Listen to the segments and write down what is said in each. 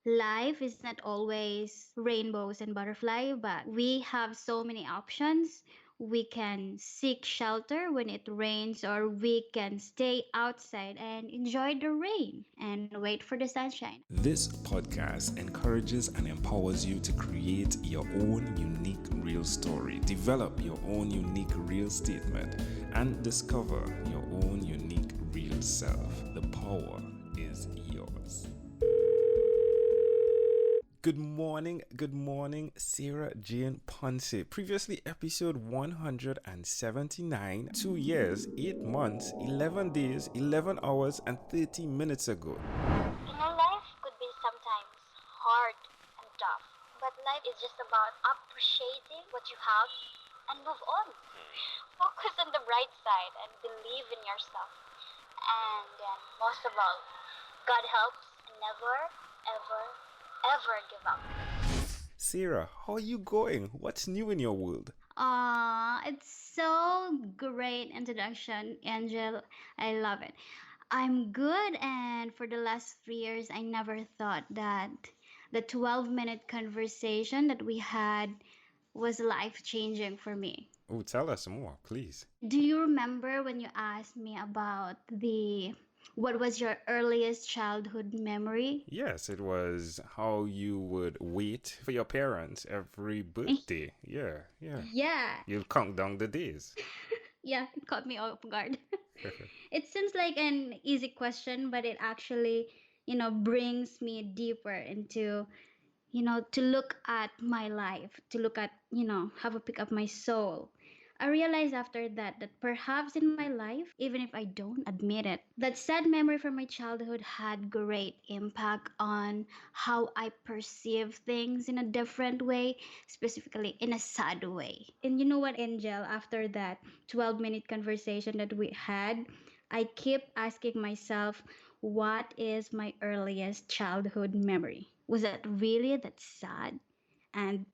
life is not always rainbows and butterfly, but we have so many options. We can seek shelter when it rains, or we can stay outside and enjoy the rain and wait for the sunshine. This podcast encourages and empowers you to create your own unique real story, develop your own unique real statement, and discover your own unique real self. The power is yours. Good morning, Sarah Jane Ponce. Previously, episode 179, 2 years, 8 months, 11 days, 11 hours, and 30 minutes ago. You know, life could be sometimes hard and tough, but life is just about appreciating what you have and move on. Focus on the bright side and believe in yourself. And then, most of all, God helps and never, ever, ever give up. Sarah, how are you going? What's new in your world? It's so great introduction, Angel. I love it. I'm good, and for the last 3 years, I never thought that the 12-minute conversation that we had was life changing for me. Oh, tell us more, please. Do you remember when you asked me about the what was your earliest childhood memory? Yes, it was how you would wait for your parents every birthday. Yeah. Yeah, You'll count down the days. yeah, it caught me off guard. It seems like an easy question, but it actually, brings me deeper into, to look at my life, to look at, have a pick of my soul. I realized after that perhaps in my life, even if I don't admit it, that sad memory from my childhood had great impact on how I perceive things in a different way, specifically in a sad way. And you know what, Angel, after that 12-minute conversation that we had, I keep asking myself, what is my earliest childhood memory? Was it really that sad? And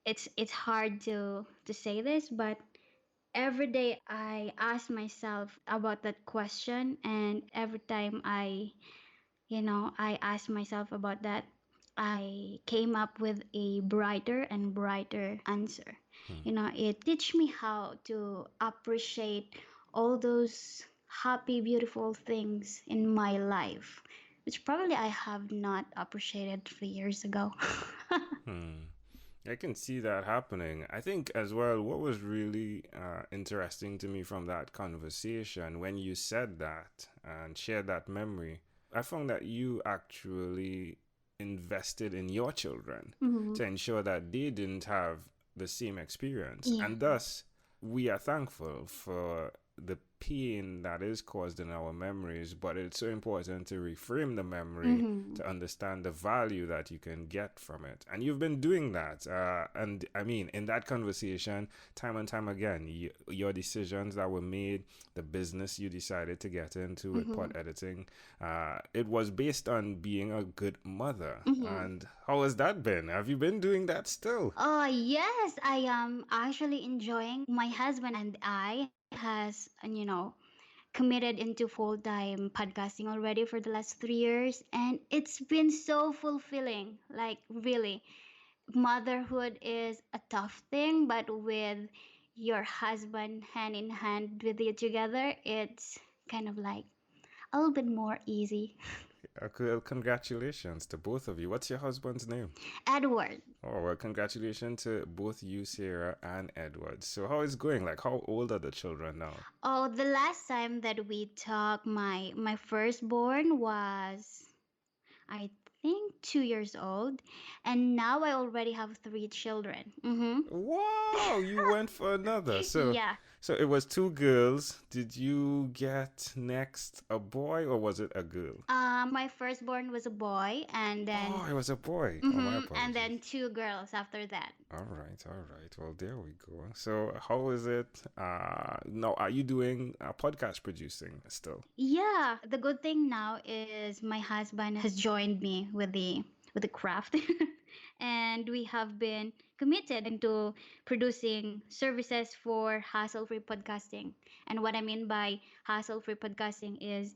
it's hard to say this, but every day I ask myself about that question, and every time I ask myself about that, I came up with a brighter and brighter answer. It teach me how to appreciate all those happy, beautiful things in my life, which probably I have not appreciated 3 years ago. Hmm. I can see that happening. I think as well, what was really interesting to me from that conversation when you said that and shared that memory, I found that you actually invested in your children Mhm. to ensure that they didn't have the same experience. Yeah. And thus, we are thankful for the pain that is caused in our memories, but it's so important to reframe the memory Mhm. to understand the value that you can get from it. And you've been doing that. And I mean, in that conversation, time and time again, your decisions that were made, the business you decided to get into with pod Mhm. editing, it was based on being a good mother. Mhm. And how has that been? Have you been doing that still? Oh, yes, I am actually enjoying. My husband and I has, committed into full-time podcasting already for the last 3 years, and it's been so fulfilling. Like, really, motherhood is a tough thing, but with your husband hand in hand with you together, it's kind of like a little bit more easy. Well, congratulations to both of you. What's your husband's name? Edward. Oh, well, congratulations to both you, Sarah, and Edward. So, how is it going? Like, how old are the children now? Oh, the last time that we talked, my firstborn was, I think, 2 years old, and now I already have three children. Mm-hmm. Wow, you went for another. So, Yeah. so it was two girls. Did you get next a boy or was it a girl? My firstborn was a boy, and then Oh, it was a boy. Oh, my and apologies. then two girls after that. All right. Well, there we go. So, how is it? Now, are you doing podcast producing still? Yeah, the good thing now is my husband has joined me with the craft. And we have been committed into producing services for hassle-free podcasting. And what I mean by hassle-free podcasting is,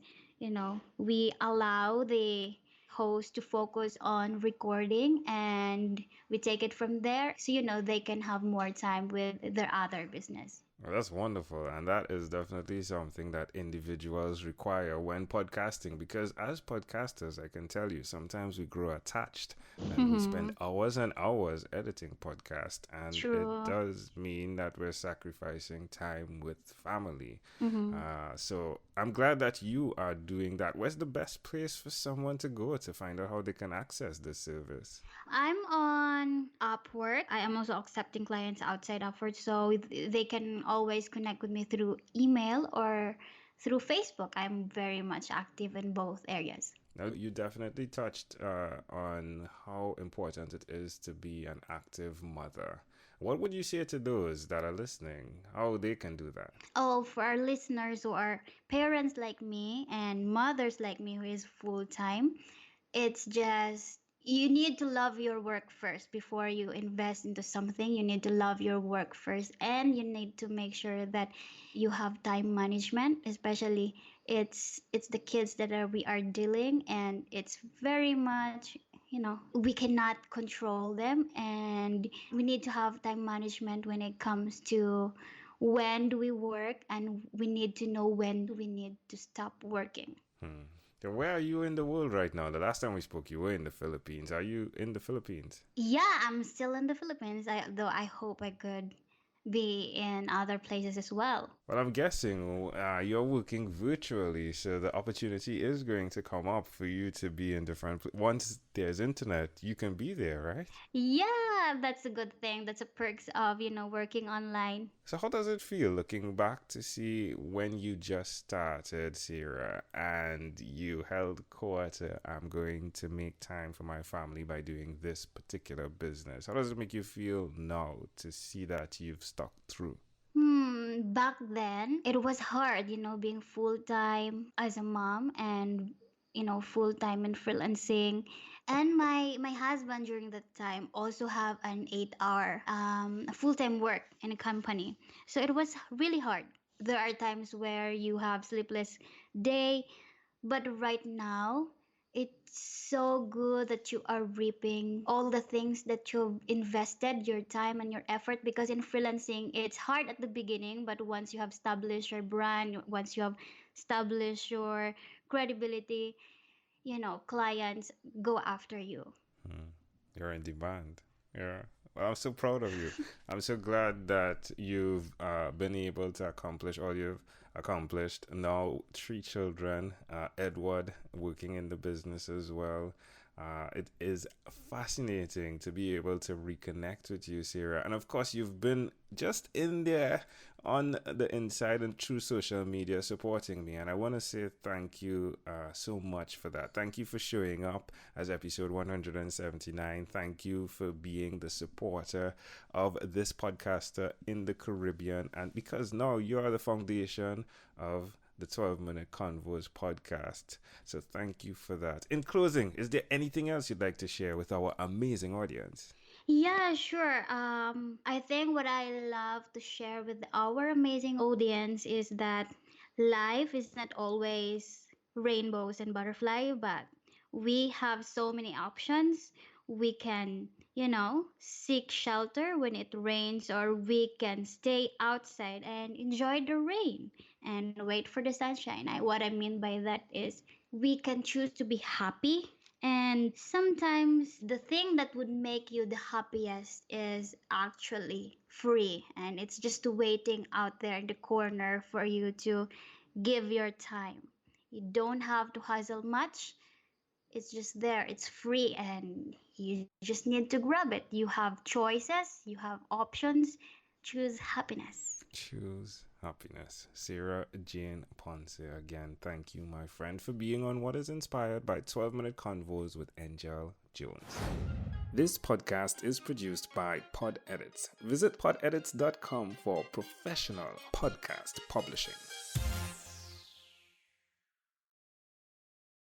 we allow the host to focus on recording, and we take it from there so they can have more time with their other business. Well, that's wonderful. And that is definitely something that individuals require when podcasting. Because as podcasters, I can tell you, sometimes we grow attached and we spend hours and hours editing podcast. And it True. does mean that we're sacrificing time with family. So I'm glad that you are doing that. Where's the best place for someone to go to find out how they can access this service? I'm on Upwork. I am also accepting clients outside Upwork, so they can always connect with me through email or through Facebook. I'm very much active in both areas. Now, you definitely touched on how important it is to be an active mother. What would you say to those that are listening, how they can do that? Oh, for our listeners who are parents like me and mothers like me who is full time, it's just you need to love your work first before you invest into something. You need to love your work first, and you need to make sure that you have time management, especially it's the kids that we are dealing, and it's very much we cannot control them, and we need to have time management when it comes to when do we work, and we need to know when we need to stop working. So where are you in the world right now? The last time we spoke, you were in the Philippines. Are you in the Philippines? Yeah, I'm still in the Philippines, though I hope I could be in other places as well. Well, I'm guessing you're working virtually, so the opportunity is going to come up for you to be in different. Once there's internet, you can be there, right? Yeah, that's a good thing. That's a perks of, working online. So how does it feel looking back to see when you just started, Sarah, and you held court, I'm going to make time for my family by doing this particular business? How does it make you feel now to see that you've stuck through? Back then, it was hard, being full time as a mom and, full time in freelancing. And my husband during that time also have an 8 hour full time work in a company. So it was really hard. There are times where you have sleepless day, but right now, it's so good that you are reaping all the things that you've invested your time and your effort, because in freelancing, it's hard at the beginning, but once you have established your brand, once you have established your credibility, clients go after you. You're in demand. Yeah. Well, I'm so proud of you. I'm so glad that you've been able to accomplish all you've accomplished. Now, 3 children, Edward working in the business as well. It is fascinating to be able to reconnect with you, Sarah. And of course, you've been just in there on the inside and through social media supporting me. And I want to say thank you so much for that. Thank you for showing up as episode 179. Thank you for being the supporter of this podcaster in the Caribbean. And because now you're the foundation of the 12-Minute Convos podcast. So thank you for that. In closing, is there anything else you'd like to share with our amazing audience? Yeah, sure. I think what I love to share with our amazing audience is that life is not always rainbows and butterfly, but we have so many options. We can, seek shelter when it rains, or we can stay outside and enjoy the rain and wait for the sunshine. What I mean by that is we can choose to be happy, and sometimes the thing that would make you the happiest is actually free, and it's just waiting out there in the corner for you to give your time. You don't have to hustle much. It's just there. It's free, and you just need to grab it. You have choices, you have options. Choose happiness. Choose happiness. Sarah Jane Ponce, again, thank you, my friend, for being on what is inspired by 12-Minute Convos with Angel Jones. This podcast is produced by Pod Edits. Visit podedits.com for professional podcast publishing.